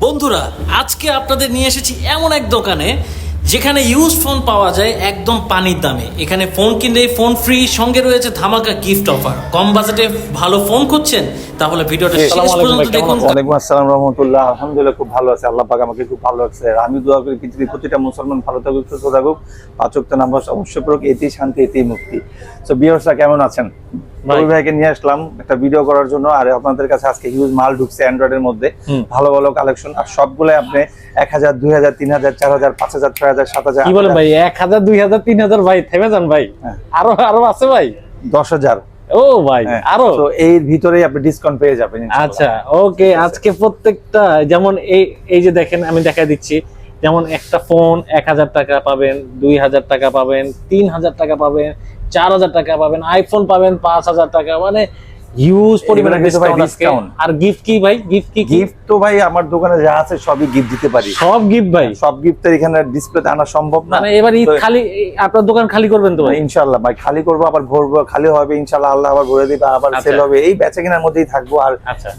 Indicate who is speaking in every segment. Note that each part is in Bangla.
Speaker 1: বন্ধুরা, আজকে আপনাদের নিয়ে এসেছি এমন এক দোকানে যেখানে ইউজ ফোন পাওয়া যায় একদম পানির দামে। এখানে ফোন কিনলে ফোন ফ্রি, সঙ্গে রয়েছে ধামাকা গিফট অফার। কম বাজেটে ভালো ফোন খুঁজছেন তাহলে ভিডিওটা শেষ পর্যন্ত দেখুন।
Speaker 2: ওয়ালাইকুম আসসালাম রাহমাতুল্লাহ। আলহামদুলিল্লাহ খুব ভালো আছে, আল্লাহ পাক আমাকে খুব ভালো রাখছে। আমি দোয়া করি পৃথিবীর প্রতিটা মুসলমান ভালো থাকুক, সুস্থ থাকুক, পাঁচ ওয়াক্ত নামাজ অবশ্যই পড়ুক, এতেই শান্তি এতেই মুক্তি। সো ভিউয়ার্সরা কেমন আছেন? রবি ভাইকে নিয়ে আসলাম একটা ভিডিও করার জন্য। আর আপনাদের কাছে আজকে হিউজ মাল ঢুকছে অ্যান্ড্রয়েডের মধ্যে, ভালো ভালো কালেকশন। আর সবগুলো আপনি 1000, 2000, 3000, 4000, 5000, 6000, 7000।
Speaker 3: কি বলেন ভাই? 1000, 2000, 3000 ভাই? থেমে যান ভাই, আরো আরো আছে ভাই।
Speaker 2: 10000।
Speaker 3: ও ভাই, আরো
Speaker 2: তো এর ভিতরেই আপনি ডিসকাউন্ট পেয়ে যাবেন।
Speaker 3: আচ্ছা ওকে। আজকে প্রত্যেকটা যেমন এই যে দেখেন, আমি দেখা দিচ্ছি। যেমন একটা ফোন 1000 টাকা পাবেন, 2000 টাকা পাবেন, 3000 টাকা পাবেন, 4000 টাকা পাবেন, আইফোন পাবেন 5000 টাকা, মানে হিউজ পরিমাণে ডিসকাউন্ট। আর গিফট কি ভাই?
Speaker 2: গিফট তো ভাই আমার দোকানে যা আছে সবই গিফট দিতে পারি।
Speaker 3: সব গিফট ভাই?
Speaker 2: সব গিফটের এখানে ডিসপ্লেতে আনা সম্ভব না।
Speaker 3: মানে এবার ঈদ খালি আপনার দোকান খালি করবেন তো ভাই?
Speaker 2: ইনশাআল্লাহ ভাই, খালি করবো আবার ভরবো, খালি হবে ইনশাআল্লাহ, আল্লাহ আবার ভরে দিবে, আবার সেল হবে। এই বেচা কেনার মধ্যেই থাকবো। আর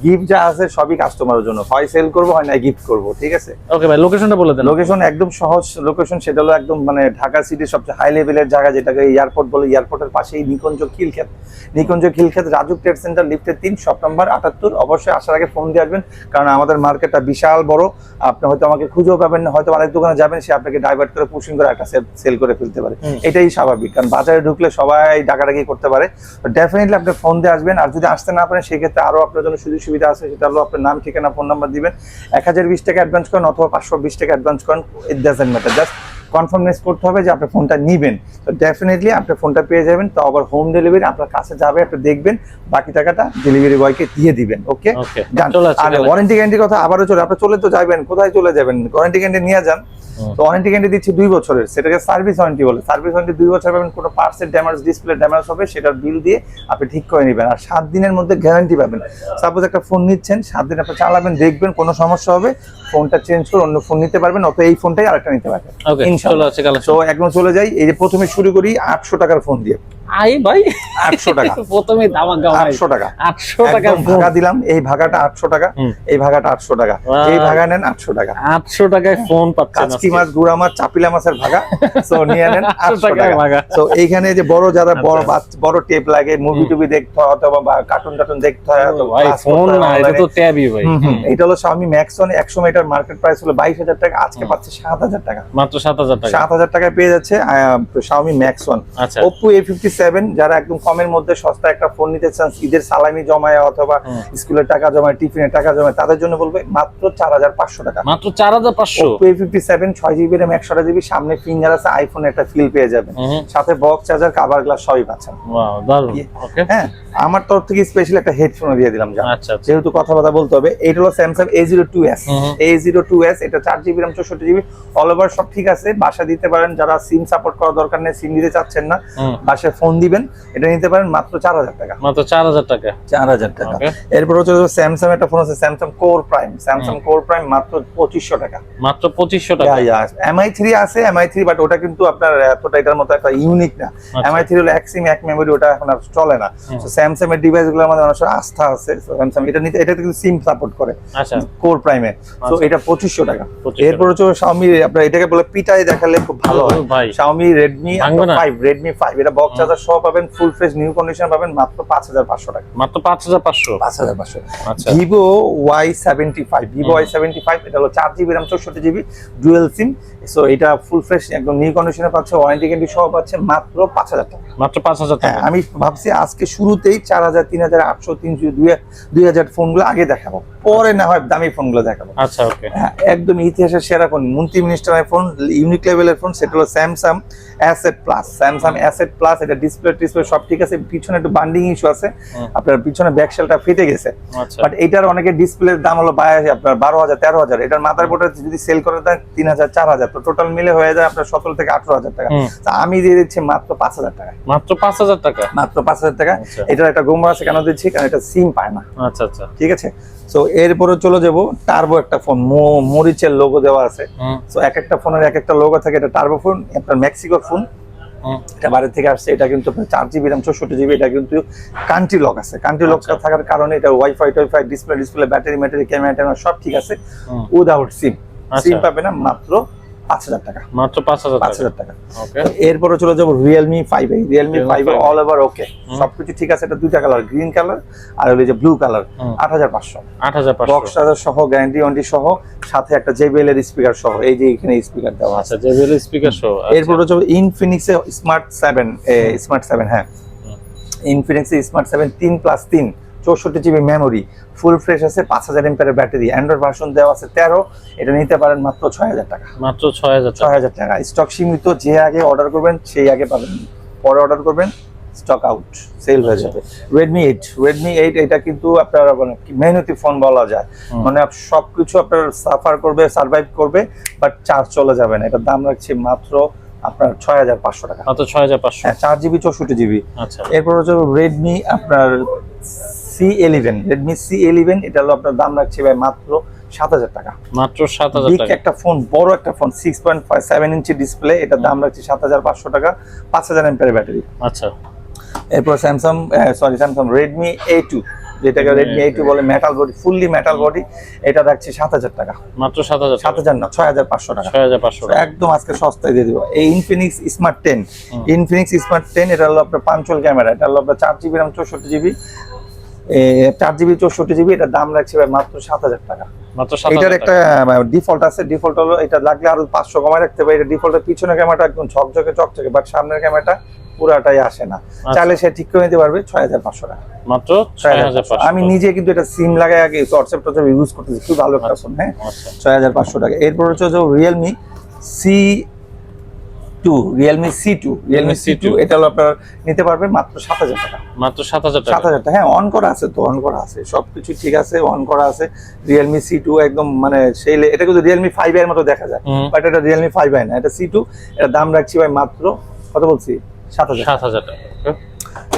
Speaker 2: গিফট যা আছে সবই কাস্টমারের জন্য, হয় সেল করবো হয় না গিফট করবো। ঠিক আছে
Speaker 3: ওকে ভাই, লোকেশনটা বলে দেন।
Speaker 2: লোকেশন একদম সহজ লোকেশন, সেটা হলো একদম মানে ঢাকা সিটির সবচেয়ে হাই লেভেলের জায়গা, যেটাকে এয়ারপোর্ট বলে। এয়ারপোর্টের পাশেই নিকুঞ্জ খিলক্ষেত রাজু ট্রেড সেন্টার, লিফটের 3, শপ নাম্বার 78। অবশ্যই আসার আগে ফোন দিয়ে আসবেন, কারণ আমাদের মার্কেটটা বিশাল বড়। আপনি হয়তো আমাকে খুঁজেও পাবেন না, হয়তো আরেক দোকানে যাবেন, সে আপনাকে ডাইভার্ট করে পুশিং করে একটা সেল করে ফেলতে পারে। এটাই স্বাভাবিক, কারণ বাজারে ঢুকলে সবাই ডাকাডাকি করতে পারে। ডেফিনেটলি আপনি ফোন দিয়ে আসবেন। আর যদি আসতে না পারেন সেক্ষেত্রে আরো আপনার জন্য সুযোগ সুবিধা আছে, সেটা হলো আপনার নাম, ঠিকানা, ফোন নাম্বার দিবেন। 1020 টাকা অ্যাডভান্স করেন অথবা 520 টাকা অ্যাডভান্স করেন, ইট ডাজন্ট ম্যাটার, জাস্ট কনফার্মেন্স করতে হবে যে আপনি ফোনটা নিবেন। তো ডেফিনেটলি আপনি ফোনটা পেয়ে যাবেন। তো আবার হোম ডেলিভারি আপনার কাছে যাবে, আপনি দেখবেন, বাকি টাকাটা ডেলিভারি বয়কে দিয়ে দিবেন। ওকে, আর ওয়ারেন্টি গ্যারান্টির কথা আবারও চলে, আপনি চলে তো যাবেন, কোথায় চলে যাবেন? ওয়ারেন্টি গ্যারান্টি নিয়ে যান। তো ওয়ারেন্টি গ্যারান্টি দিচ্ছি 2 বছরের, সেটাকে সার্ভিস ওয়ারেন্টি বলে। সার্ভিস ওয়ারেন্টি 2 বছর পাবেন। কোনো পার্টসের ড্যামেজ, ডিসপ্লে ড্যামেজ হবে, সেটার বিল দিয়ে আপনি ঠিক করে নেবেন। আর 7 দিনের মধ্যে গ্যারান্টি পাবেন। সাপোজ একটা ফোন নিচ্ছেন, 7 দিন আপনি চালাবেন, দেখবেন কোনো সমস্যা হবে, ফোনটা চেঞ্জ করে অন্য ফোন নিতে পারবেন, অথবা এই ফোনটাই আরেকটা নিতে পারবেন ইনশাআল্লাহ। তো একদম চলে যাই। এই যে প্রথমে শুরু করি 800 টাকার ফোন দিয়ে।
Speaker 3: আই ভাই
Speaker 2: 800 টাকা
Speaker 3: প্রথমে ধামাকা ভাই।
Speaker 2: 800 টাকা
Speaker 3: 800 টাকা
Speaker 2: ভাগা দিলাম। এই ভাগাটা 800 টাকা, এই ভাগাটা 800 টাকা, এই ভাগা নেন 800 টাকা।
Speaker 3: 800 টাকায় ফোন পাচ্ছেন।
Speaker 2: কাচকি মাছ, গুড়া মাছ, চাপিলা মাছের ভাগা। সো নিয়ে নেন 800 টাকা। তো এইখানে যে বড় যারা বড় টেপ লাগে, মুভি টুভি দেখতে হয় অথবা কার্টুন দেখতে হয়,
Speaker 3: ভাই ফোন না, এটা তো ট্যাবই ভাই।
Speaker 2: এটা হলো Xiaomi Max One। এক সময় এটার মার্কেট প্রাইস হলো 22000 টাকা, আজকে পাচ্ছে 7000 টাকা,
Speaker 3: মাত্র 7000 টাকা।
Speaker 2: 7000 টাকায় পেয়ে যাচ্ছে Xiaomi Max One। Oppo A57, যারা একদম কমের মধ্যে সস্তা একটা ফোন নিতে চান, ঈদের সালামি জমায় অথবা স্কুলের টাকা জমায়, টিফিনের টাকা জমায়, তাদের জন্য বলবে মাত্র 4500 টাকা।
Speaker 3: মাত্র 4500।
Speaker 2: Oppo A57 6GB RAM 128GB, সামনে ফিঙ্গার আছে, আইফোনের একটা ফিল পেয়ে যাবেন, সাথে বক্স চার্জার, কভার গ্লাস সবই পাচ্ছেন।
Speaker 3: ওয়াও, দারুণ। ওকে,
Speaker 2: হ্যাঁ, আমার তরফ থেকে স্পেশাল একটা হেডফোন দিয়ে দিলাম।
Speaker 3: আচ্ছা,
Speaker 2: যেহেতু কথা বলতে হবে। এটা হলো Samsung A02s। A02s, এটা 4GB RAM 64GB, all over সব ঠিক আছে, বাসা দিতে পারেন। যারা সিম সাপোর্ট করা দরকার নেই, সিম দিতে চাচ্ছেন না, বাসায় ফোন দিবেন, এটা নিতে পারেন মাত্র 4000 টাকা।
Speaker 3: মাত্র 4000 টাকা।
Speaker 2: 4000 টাকা। এরপর হচ্ছে স্যামসাং একটা ফোন আছে, Samsung Core Prime। Samsung Core Prime মাত্র 2500 টাকা।
Speaker 3: মাত্র 2500 টাকা।
Speaker 2: MI3 আছে, MI3, বাট ওটা কিন্তু আপনার এতটা এটার মতো একটা ইউনিক না। MI3 হলো এক সিম এক মেমরি, ওটা এখন আর চলে না। তো স্যামসাং এর ডিভাইসগুলোর মধ্যে মানুষের আস্থা আছে। স্যামসাং এটা নিতে, এটা কিন্তু সিম সাপোর্ট করে। আচ্ছা, Core Prime এ। তো এটা 2500 টাকা। এরপর হচ্ছে Xiaomi, আপনার এটাকে বলে পিটাই দেখালে খুব ভালো হয়, Xiaomi Redmi 5। এটা বক্স চার্জার সহ পাবেন, ফুল ফ্রেশ নিউ কন্ডিশন পাবেন, মাত্র 5500 টাকা।
Speaker 3: মাত্র 5500।
Speaker 2: 5500।
Speaker 3: আচ্ছা,
Speaker 2: Vivo Y75, এটা হলো 4GB RAM 64GB dual SIM. So এটা ফুল ফ্রেশ একদম নিউ কন্ডিশনে পাচ্ছে, ওয়ারেন্টি গ্যারান্টি সহ পাচ্ছে, মাত্র 5000 টাকা।
Speaker 3: মাত্র 5000 টাকা।
Speaker 2: আমি ভাবছি আজকে শুরুতেই 4000, 3000, 800, 300, 2000 ফোনগুলো আগে দেখাবো, পরে না হয় দামি ফোনগুলো দেখাবো।
Speaker 3: আচ্ছা, ওকে।
Speaker 2: একদম ইতিহাসের সেরা ফোন, মন্ত্রী মিনিস্টারের ফোন, ইউনিক লেভেলের ফোন, সেটা হলো Samsung Asset Plus। Samsung Asset Plus, এটা ডিসপ্লে সব ঠিক আছে, পিছনে একটু বান্ডিং ইস্যু আছে, আপনার পিছনে ব্যাকশেলটা ফেটে গেছে। বাট এটার অনেকে ডিসপ্লের দাম হলো আপনার 12000, 13000। এটার মাদারবোর্ডে যদি সেল করে দেন 3000, 4000, তো টোটাল মিলে হয়ে যায় আপনার 17 থেকে 18000 টাকা। আমি দিয়ে দিচ্ছি মাত্র 5000 টাকা।
Speaker 3: মাত্র 5000 টাকা।
Speaker 2: মাত্র 5000 টাকা। এটার একটা গোমরা আছে, কেন দিচ্ছি? কারণ এটা সিম পায় না।
Speaker 3: আচ্ছা আচ্ছা,
Speaker 2: ঠিক আছে। সো এরপরে চলে যাবো টার্বো একটা ফোন, মরিচের লোগো দেওয়া আছে। সো এক একটা ফোনের এক একটা লোগো থাকে, এটা টার্বো ফোন, আপনার মেক্সিকোর ফোন। এটা বাইরে থেকে আসছে, এটা কিন্তু 4GB RAM 64GB, এটা কিন্তু কান্ট্রি লক আছে। কান্ট্রি লক থাকার কারণে এটা ওয়াইফাই টাইফাই ডিসপ্লে ব্যাটারি ক্যামেরা সব ঠিক আছে, উইদাউট সিম পাবে না, মাত্র 5000 টাকা,
Speaker 3: মাত্র 5000
Speaker 2: টাকা।
Speaker 3: ওকে,
Speaker 2: এরপরে চলে যাবো Realme 5 অল ওভার ওকে, সবকিছু ঠিক আছে। এটা দুইটা কালার, গ্রিন কালার আর হলো যে ব্লু কালার। 8500 বক্স চার্জার সহ, গ্যারান্টি ওয়ারেন্টি সহ, সাথে একটা JBL এর স্পিকার সহ, এই যে এখানে স্পিকার দেওয়া আছে।
Speaker 3: আচ্ছা, JBL স্পিকার সহ।
Speaker 2: এরপরে হচ্ছে Infinix এর স্মার্ট 7 হ্যাঁ, Infinix এর smart 7 3+3 64GB memory, full fresh আছে, 5000 mAh ব্যাটারি, অ্যান্ড্রয়েড ভার্সন দেওয়া আছে 13। এটা নিতে পারেন মাত্র 6000 টাকা,
Speaker 3: মাত্র 6000
Speaker 2: টাকা। স্টক সীমিত, যে আগে অর্ডার করবেন সেই আগে পাবেন, পরে অর্ডার করবেন স্টক আউট, সেল হয়ে যাবে। Redmi 8 এটা কিন্তু আপনার মানে মেহনতি ফোন বলা যায়, মানে সবকিছু আপনার সাফার করবে, সার্ভাইভ করবে, বাট চার্জ চলে যাবে না। এটার দাম রাখছি মাত্র আপনার 6500 টাকা,
Speaker 3: মাত্র 6500।
Speaker 2: হ্যাঁ, 4GB 64GB।
Speaker 3: আচ্ছা,
Speaker 2: এরপর হচ্ছে Redmi আপনার C11, এটা হলো আপনার দাম রাখছি ভাই মাত্র 7000 টাকা,
Speaker 3: মাত্র 7000
Speaker 2: বিগ
Speaker 3: টাকা।
Speaker 2: একটা ফোন, বড় একটা ফোন, 6.7 ইঞ্চি ডিসপ্লে, এটার দাম রাখছি 7500 টাকা, 5000 mAh ব্যাটারি।
Speaker 3: আচ্ছা,
Speaker 2: এরপর স্যামসাং Redmi A2, যেটাকে Redmi A2 বলে, metal body, fully metal body, এটা রাখছি 7000 টাকা,
Speaker 3: মাত্র 7000 টাকা।
Speaker 2: 7000 না, 6500 টাকা,
Speaker 3: 6500 টাকা।
Speaker 2: একদম আজকে সস্তায় দিয়ে দিব। এই Infinix Smart 10, এটা হলো আপনার পাঞ্চুয়াল ক্যামেরা, এটা হলো আপনার 4GB RAM 64GB, 4GB 64GB, এটার দাম রাখছি ভাই মাত্র 7000 টাকা।
Speaker 3: মাত্র
Speaker 2: এটার
Speaker 3: 7000
Speaker 2: একটা ডিফল্ট আছে, ডিফল্ট হলো এটা লাগলে আরো 500 কমায় রাখতে পারি। এটা ডিফল্টের পিছনের ক্যামেরাটা একদম চকচকে, বাট সামনের ক্যামেরাটা পুরাটাই আসে না, চাইলে সে ঠিক করে নিতে পারবে 6500 টাকা,
Speaker 3: মাত্র 6500।
Speaker 2: আমি নিজে কিন্তু এটা সিম লাগাই আগে হোয়াটসঅ্যাপ ইউজ করতেছি, খুব ভালো একটা ফোন, হ্যাঁ, 6500 টাকা। এরপর হচ্ছে যে Realme C2, এটা হলো আপনার নিতে পারবেন মাত্র 7000 টাকা,
Speaker 3: মাত্র 7000 টাকা।
Speaker 2: 7000 টাকা, হ্যাঁ, অন করা আছে তো, অন করা আছে, সবকিছু ঠিক আছে, অন করা আছে। Realme C2 একদম মানে সেই, এটা কিন্তু Realme 5i এর মতো দেখা যায়, বাট এটা Realme 5i না, এটা C2। এর দাম রাখছি ভাই মাত্র, কত বলছি, 7000
Speaker 3: টাকা।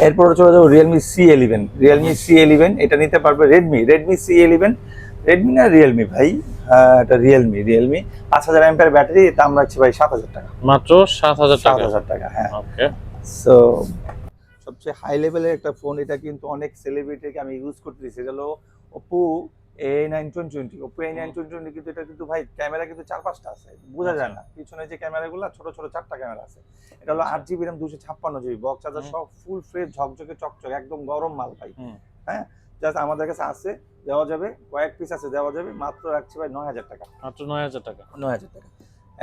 Speaker 2: এরপর চলে যাবো Realme C11, এটা নিতে পারবে Redmi C11, Redmi না Realme ভাই, এটা Realme 5000 mAh ব্যাটারি, দাম রাখছি ভাই 7000 টাকা,
Speaker 3: মাত্র 7000 টাকা।
Speaker 2: 7000 টাকা, হ্যাঁ।
Speaker 3: ওকে,
Speaker 2: সো সবচেয়ে হাই লেভেলের একটা ফোন, এটা কিন্তু অনেক সেলিব্রিটিকে আমি ইউজ করতেছি, সেটা হলো Oppo A9 2020, কিন্তু এটা কিন্তু ভাই ক্যামেরা কিন্তু 4-5টা আছে, বোঝা যায় না, পিছনে যে ক্যামেরাগুলো ছোট 4টা ক্যামেরা আছে। এটা হলো 8GB RAM 256GB, box charger সব, ফুল ফ্রেশ, ঝকঝকে চকচকে, একদম গরম মাল ভাই, হ্যাঁ। জাস্ট আমাদের কাছে আছে, দেওয়া যাবে, কয়েক পিস আছে, দেওয়া যাবে, মাত্র রাখছি ভাই 9000 টাকা,
Speaker 3: মাত্র 9000 টাকা।
Speaker 2: 9000 টাকা।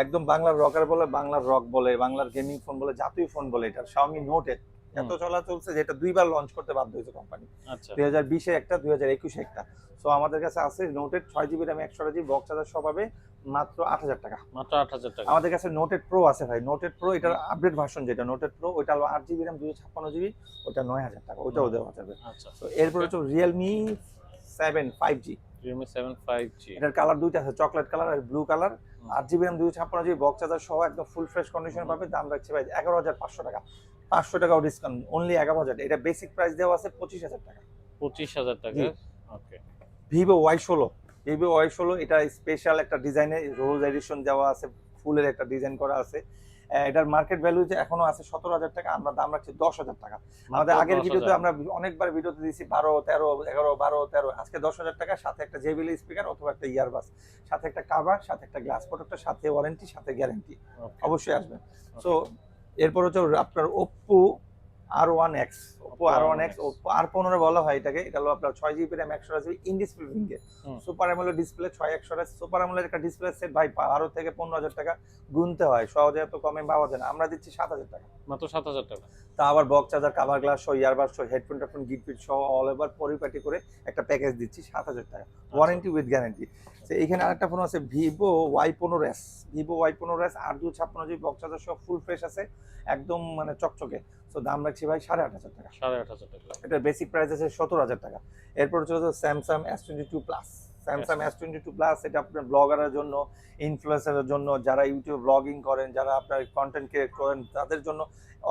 Speaker 2: একদম বাংলার রকার বলে, বাংলার রক বলে, বাংলার গেমিং ফোন বলে, জাতীয় ফোন বলে, এটা Xiaomi Note 8 এত চলা চলছে যে এটা দুইবার লঞ্চ করতে বাধ্য হয়েছে কোম্পানি,
Speaker 3: আচ্ছা,
Speaker 2: 2020 এ একটা, 2021 এ একটা। সো আমাদের কাছে আছে Note 8 6GB RAM 128GB, box charger সব পাবে মাত্র 8000 টাকা,
Speaker 3: মাত্র 8000 টাকা।
Speaker 2: আমাদের কাছে Note 8 Pro আছে ভাই, Note 8 Pro এটার আপডেট ভার্সন যেটা Note 8 Pro, ওটা হলো 8GB RAM 256GB, ওটা 9000 টাকা, ওটাও দেওয়া যাবে।
Speaker 3: আচ্ছা,
Speaker 2: তো এরপর হচ্ছে Realme 7 5G,
Speaker 3: Realme 7 5G,
Speaker 2: এটার কালার দুইটা আছে, চকলেট কালার আর blue colour, 8GB RAM 256GB, box charger সহ, একদম ফুল ফ্রেশ কন্ডিশন পাবে, দাম রাখছে ভাই 11500 টাকা, 500 টাকাও ডিসকাউন্ট, অনলি 11000। এটা বেসিক প্রাইস দেওয়া আছে 25000 টাকা,
Speaker 3: 25000 টাকা। ওকে,
Speaker 2: Vivo Y16, এটা স্পেশাল একটা ডিজাইনে রোজ এডিশন দেওয়া আছে, ফুলের একটা ডিজাইন করা আছে। এটার মার্কেট ভ্যালু যে এখনো আছে 17000 টাকা, আমরা দাম রাখছি 10000 টাকা। আমাদের আগের ভিডিওতে আমরা অনেকবার ভিডিওতে দিয়েছি 12, 13, 11, 12, 13, আজকে 10000 টাকা, সাথে একটা JBL স্পিকার অথবা একটা ইয়ারবাস, সাথে একটা কভার, সাথে একটা গ্লাস প্রোটেক্টর, সাথে ওয়ারেন্টি, সাথে গ্যারান্টি, অবশ্যই আসবেন। সো এরপর হচ্ছে আপনার Oppo R1X, Oppo R15 বলা হয় এটাকে, এটা হলো আপনার 6GB RAM 128GB in display finger, super AMOLED display, 6128 super AMOLED একটা ডিসপ্লে সেট ভাই 12 থেকে 15000 টাকা গুনতে হয়, সহজে এত কমে পাওয়া যায় না, আমরা দিচ্ছি 7000 টাকা,
Speaker 3: মাত্র 7000 টাকা।
Speaker 2: তা আবার বক্স চার্জার, কভার গ্লাস সহ, ইয়ারবাড সহ, হেডফোন গিফট সহ, অল ওভার পরিপাটি করে একটা প্যাকেজ দিচ্ছি 7000 টাকা, ওয়ারেন্টি উইথ গ্যারান্টি। এইখানে আরেকটা ফোন আছে Vivo Y15s, 8GB box charger সহ, ফুল ফ্রেশ আছে, একদম মানে চকচকে। সো দাম রাখছি ভাই 8500 টাকা,
Speaker 3: 8500 টাকা।
Speaker 2: এটার বেসিক প্রাইস আছে 17000 টাকা। এরপর হচ্ছে Samsung S22 Plus, এটা আপনার ব্লগারের জন্য, ইনফ্লুয়েন্সারের জন্য, যারা ইউটিউব ব্লগিং করেন, যারা আপনার কন্টেন্ট ক্রিয়েট করেন, তাদের জন্য,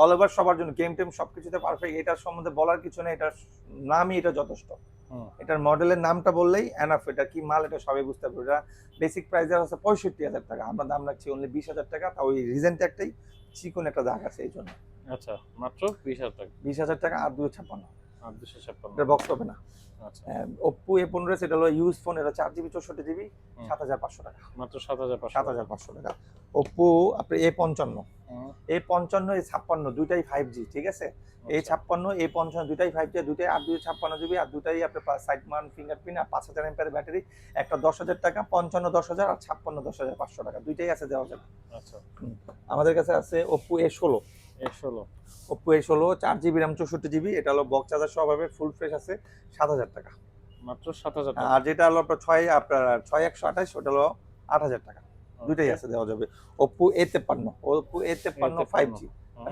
Speaker 2: অল ওভার সবার জন্য, গেম টেম সবকিছুতে পারফেক্ট। এটার সম্বন্ধে বলার কিছু নেই, এটার নামই এটা যথেষ্ট, এটার মডেলের নামটা বললেই এনাফ, এটা কি মাল এটা সবাই বুঝতে পারবে। এটা বেসিক প্রাইস হচ্ছে 65000 টাকা, আমরা দাম রাখছি অনলি 20000 টাকা, তা ওই রিজেন্ট একটাই চিকন একটা দাগ আছে এই জন্য।
Speaker 3: আচ্ছা, মাত্র 20,000 টাকা।
Speaker 2: 20,000 টাকা 8,256
Speaker 3: আর 256।
Speaker 2: এটা বক্স হবে না।
Speaker 3: আচ্ছা,
Speaker 2: Oppo A15 সেটা হলো ইউজ ফোন, এটা 4GB 64GB,
Speaker 3: হুম।
Speaker 2: 7,500 টাকা।
Speaker 3: মাত্র 7,500।
Speaker 2: 7,500 টাকা। Oppo আপনার A55, A55 A56 দুইটাই 5G, ঠিক আছে? A56 A55 দুইটাই 5G, দুইটাই 8,256GB, আর দুইটাই আপনার সাইড মাউন্ট ফিঙ্গারপ্রিন্ট, আর 5000 mAh ব্যাটারি। একটা 10,000 টাকা, 55 10,000 আর 56 10,500 টাকা, দুইটাই আছে, দেওয়া যাবে।
Speaker 3: আচ্ছা,
Speaker 2: আমাদের কাছে আছে Oppo A16।
Speaker 3: A16।
Speaker 2: Oppo A16 4GB RAM 64GB, এটা হলো বক্স চার্জার সহ পাবে, ফুল ফ্রেশ আছে, 7,000 টাকা।
Speaker 3: মাত্র 7,000 টাকা।
Speaker 2: আর যেটা হলো আপনার 6128 ওটা হলো 8,000 টাকা। দুইটাই আছে, দেওয়া যাবে। Oppo A53, Oppo A53 5G,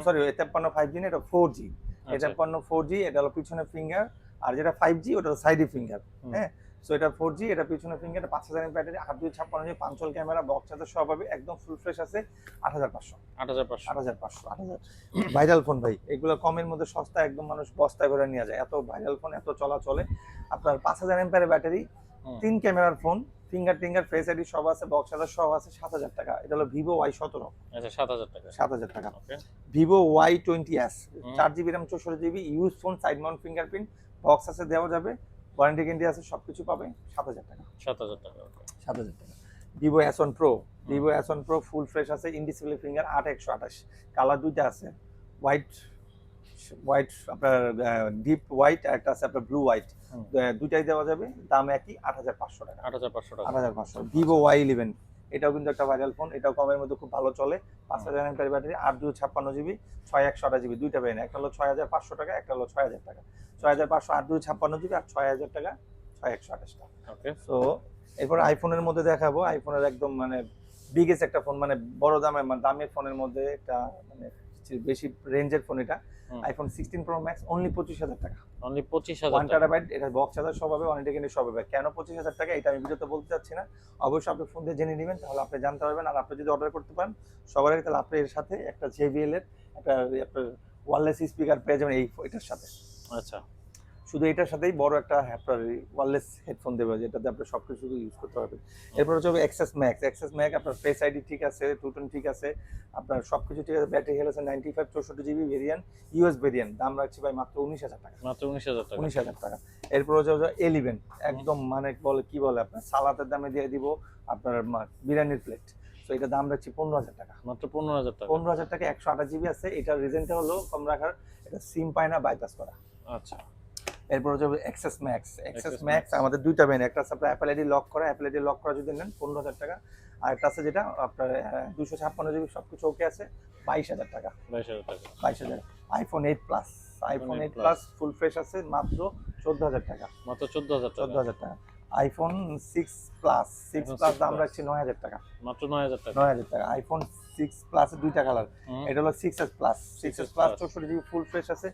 Speaker 2: sorry A53 5G না, এটা 4G। A53 4G, এটা হলো পিছনে ফিঙ্গার, আর যেটা 5G ওটা সাইডে ফিঙ্গার। হ্যাঁ, সো এটা 4G, এটা পিছনে finger, 5000 mAh battery, 8,256 পাঞ্চল camera, box charger সহ পাবে, একদম ফুল ফ্রেশ আছে, 8,500। 8,500 ভাইরাল ফোন ভাই, এগুলো কমের মধ্যে সস্তা, একদম মানুষ বস্তায় করে নিয়ে যায়, এত ভাইরাল ফোন, এত চলা চলে। আপনার 5000 mAh ব্যাটারি, 3 ক্যামেরার ফোন, ফিঙ্গার টিঙ্গার ফেস আইডি সব আছে, বক্স চার্জার সব আছে, 7,000 টাকা। এটা হলো Vivo Y17।
Speaker 3: আচ্ছা, 7,000 টাকা।
Speaker 2: 7,000 টাকা।
Speaker 3: ওকে।
Speaker 2: Vivo Y20s 4GB RAM 64GB, use phone, side Mount fingerprint, box আছে, দেওয়া যাবে, ওয়ারেন্টি গ্যারান্টি আছে, সবকিছু পাবে, 7,000 টাকা।
Speaker 3: 7,000 টাকা। ওকে।
Speaker 2: 7,000 টাকা। Vivo S1 Pro, Vivo S1 Pro full fresh আছে, ইন ডিসপ্লে ফিঙ্গার, 8,128, কালার দুইটা আছে, হোয়াইট আপনার ডিপ হোয়াইট, আর একটা আছে আপনার ব্লু হোয়াইট, দুইটাই দেওয়া যাবে, দাম একই, 8,500 টাকা।
Speaker 3: 8,500 টাকা।
Speaker 2: 8,500। Vivo Y11, এটাও কিন্তু একটা ভাইরাল ফোন, এটাও কমের মধ্যে খুব ভালো চলে, 5000 mAh ব্যাটারি, 8,256GB, 6128GB, দুইটা পেয়ে একটা হলো 6,500 টাকা, একটা হলো 6,000 টাকা। 6,500 8,256GB, আর 6,000 টাকা 6,128 টাকা।
Speaker 3: ওকে।
Speaker 2: সো এরপর আইফোনের মধ্যে দেখাবো, আইফোনের একদম মানে বিগেস্ট একটা ফোন, মানে বড় দামের, মানে দামের ফোনের মধ্যে একটা, মানে বেশি রেঞ্জের ফোন, এটা আইফোন 16 Pro Max, অনলি 25,000 টাকা।
Speaker 3: অনলি 25,000
Speaker 2: 1
Speaker 3: টাকা।
Speaker 2: TB, এটা বক্স চার্জার সব হবে, ওয়ারেন্টি গ্যারান্টি সব হবে। কেন 25,000 টাকা এটা আমি ভিডিওতে বলতে চাচ্ছি না, অবশ্যই আপনি ফোন দিয়ে জেনে নেবেন, তাহলে আপনি জানতে পারবেন। আর আপনি যদি অর্ডার করতে পারেন সবার আগে, তাহলে আপনি এর সাথে একটা JBL এর একটা আপনার ওয়্যারলেস স্পিকার পেয়ে যাবেন এটার সাথে।
Speaker 3: আচ্ছা,
Speaker 2: শুধু এটার সাথেই বড় একটা আপনার ওয়্যারলেস হেডফোন দেবে, যেটাতে আপনি সবকিছু ইউজ করতে পারবেন। এরপর হচ্ছে Access Max, Access Max আপনার ফেস আইডি ঠিক আছে, টুটন ঠিক আছে, আপনার সবকিছু ঠিক আছে, ব্যাটারি হেলথ আছে 95, 64GB ভেরিয়েন্ট, ইউএস ভেরিয়েন্ট, দাম রাখছি ভাই মাত্র 19,000 টাকা।
Speaker 3: মাত্র 19,000 টাকা।
Speaker 2: 19,000 টাকা। এরপর হচ্ছে A11, একদম মানে কি বলে আপনার সালাতের দামে দিয়ে দিব আপনার বিরিয়ানির প্লেট। সো এটা দাম রাখছি 15,000 টাকা।
Speaker 3: মাত্র 15,000 টাকা।
Speaker 2: 15,000 টাকা, 128GB আছে। এটার রিজনটা হলো কম রাখার, এটা সিম পায় না, বাইপাস করা।
Speaker 3: আচ্ছা।
Speaker 2: এরপর হচ্ছে Access Max, Access Max আমাদের দুইটা ব্র্যান্ড, একটা আছে আপনার অ্যাপল আইডি লক করা, অ্যাপল আইডি লক করা যদি নেন 15,000 টাকা, আর একটা আছে যেটা আপনার 256GB, সবকিছু ওকে আছে, 22,000 টাকা।
Speaker 3: 22,000 টাকা।
Speaker 2: 22,000। iPhone 8 Plus, iPhone 8 Plus full fresh আছে, মাত্র 14,000 টাকা।
Speaker 3: মাত্র 14,000 টাকা।
Speaker 2: 14,000 টাকা। iPhone 6 Plus, 6 Plus দাম রাখছি 9,000 টাকা।
Speaker 3: মাত্র 9,000 টাকা।
Speaker 2: 9,000 টাকা। iPhone 6 Plus এর দুইটা কালার, এটা হলো 6s Plus, 6s Plus 64GB full fresh আছে,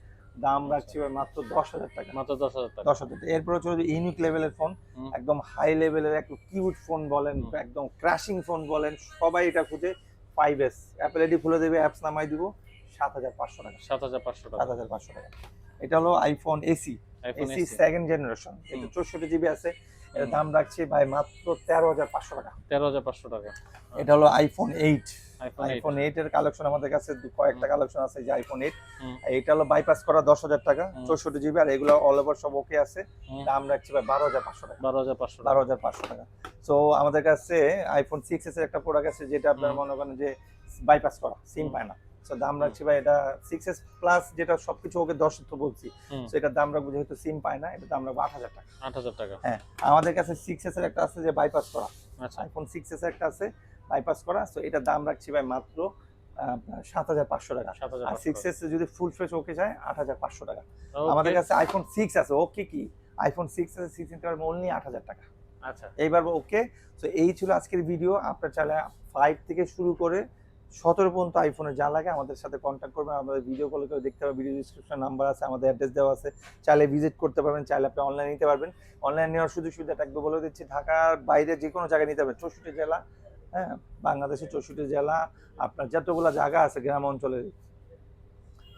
Speaker 2: দাম রাখছি মাত্র 10,000 টাকা।
Speaker 3: মাত্র 10,000 টাকা।
Speaker 2: 10,000 টাকা। এরপর হচ্ছে ইউনিক লেভেলের ফোন, একদম হাই লেভেলের একটা কিউট ফোন বলেন, একদম ক্র্যাশিং ফোন বলেন, সবাই এটা খুঁজে, 5s অ্যাপল আইডি খুলে দেবে, অ্যাপস নামাই দিব, 7,500 টাকা।
Speaker 3: 7,500 টাকা।
Speaker 2: 7,500 টাকা। এটা হলো iPhone AC, AC second generation, এটা 64GB আছে, এর দাম রাখছি ভাই মাত্র 13,500 টাকা।
Speaker 3: 13,500 টাকা।
Speaker 2: এটা হলো আইফোন 8,
Speaker 3: iPhone 8
Speaker 2: আইফোন 8 এর কালেকশন আমাদের কাছে কয়েকটা কালেকশন আছে, যে আইফোন 8, এটা হলো বাইপাস করা 10,000 টাকা, 64GB, আর এগুলো অল ওভার সব ওকে আছে, দাম রাখছি ভাই 12,500 টাকা।
Speaker 3: 12,500 টাকা।
Speaker 2: 12,500 টাকা। সো আমাদের কাছে আইফোন 6s এর একটা প্রোডাক্ট আছে, যেটা আপনার মনে করেন যে বাইপাস করা, সিম পায় না, সো দাম রাখছি ভাই, এটা 6s প্লাস, যেটা সবকিছু ওকে 10 তো বলছি, সো এটার দাম রাখবো, যেহেতু সিম পায় না, এটা দাম রাখবো 8,000 টাকা।
Speaker 3: 8,000 টাকা।
Speaker 2: হ্যাঁ, আমাদের কাছে 6s এর একটা আছে যে বাইপাস করা,
Speaker 3: আচ্ছা।
Speaker 2: আইফোন 6s এর একটা আছে বাইপাস করা, সো এটার দাম রাখছি ভাই মাত্র 7,500 টাকা। আর 6s যদি ফুল ফ্রেশ ওকে যায় 8,500 টাকা। আমাদের কাছে আইফোন 6 আছে, ওকে কি আইফোন 6 আছে, 6 নিতে পারবো অনলি 8,000 টাকা।
Speaker 3: আচ্ছা,
Speaker 2: এইবার ওকে। সো এই ছিল আজকের ভিডিও। আপনার চাইলে 5 থেকে শুরু করে 17 পর্যন্ত আইফোনের যা লাগে আমাদের সাথে কন্ট্যাক্ট করবেন, আমাদের ভিডিও কল করে দেখতে পাবেন, ভিডিও ডিসক্রিপশন নাম্বার আছে, আমাদের অ্যাড্রেস দেওয়া আছে, চাইলে ভিজিট করতে পারবেন, চাইলে আপনি অনলাইন নিতে পারবেন। অনলাইন নেওয়ার সুযোগ সুবিধাটা একটু বলে দিচ্ছি, ঢাকার বাইরে যে কোনো জায়গায় নিতে পারবেন, 64 জেলা, হ্যাঁ বাংলাদেশের 64 জেলা, আপনার যতগুলো জায়গা আছে গ্রাম অঞ্চলে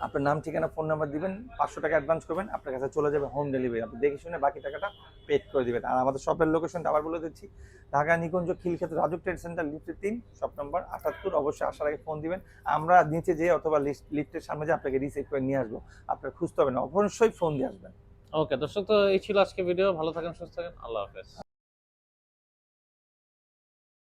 Speaker 2: আপনার নাম, ঠিকানা, ফোন নাম্বার দিবেন, 500 টাকা অ্যাডভান্স করবেন, আপনার কাছে চলে যাবে হোম ডেলিভারি। আপনি দেখে শুনে বাকি টাকাটা পেড করে দিবেন। আর আমাদের শপের লোকেশনটা আবার বলে দিচ্ছি, ঢাকা নিকুঞ্জ খিলক্ষেত রাজুক ট্রেড সেন্টার লিফটের 3 শপ নম্বর 78। অবশ্যই আসার আগে ফোন দিবেন, আমরা নিচে যেয়ে অথবা লিফটের সামনে যে আপনাকে রিসিভ করে নিয়ে আসবো, আপনার খুঁজতে হবে না, অবশ্যই ফোন দিয়ে আসবেন।
Speaker 3: ওকে দর্শক, তো এই ছিল আজকে ভিডিও। ভালো থাকেন, সুস্থ থাকেন, আল্লাহ হাফেজ।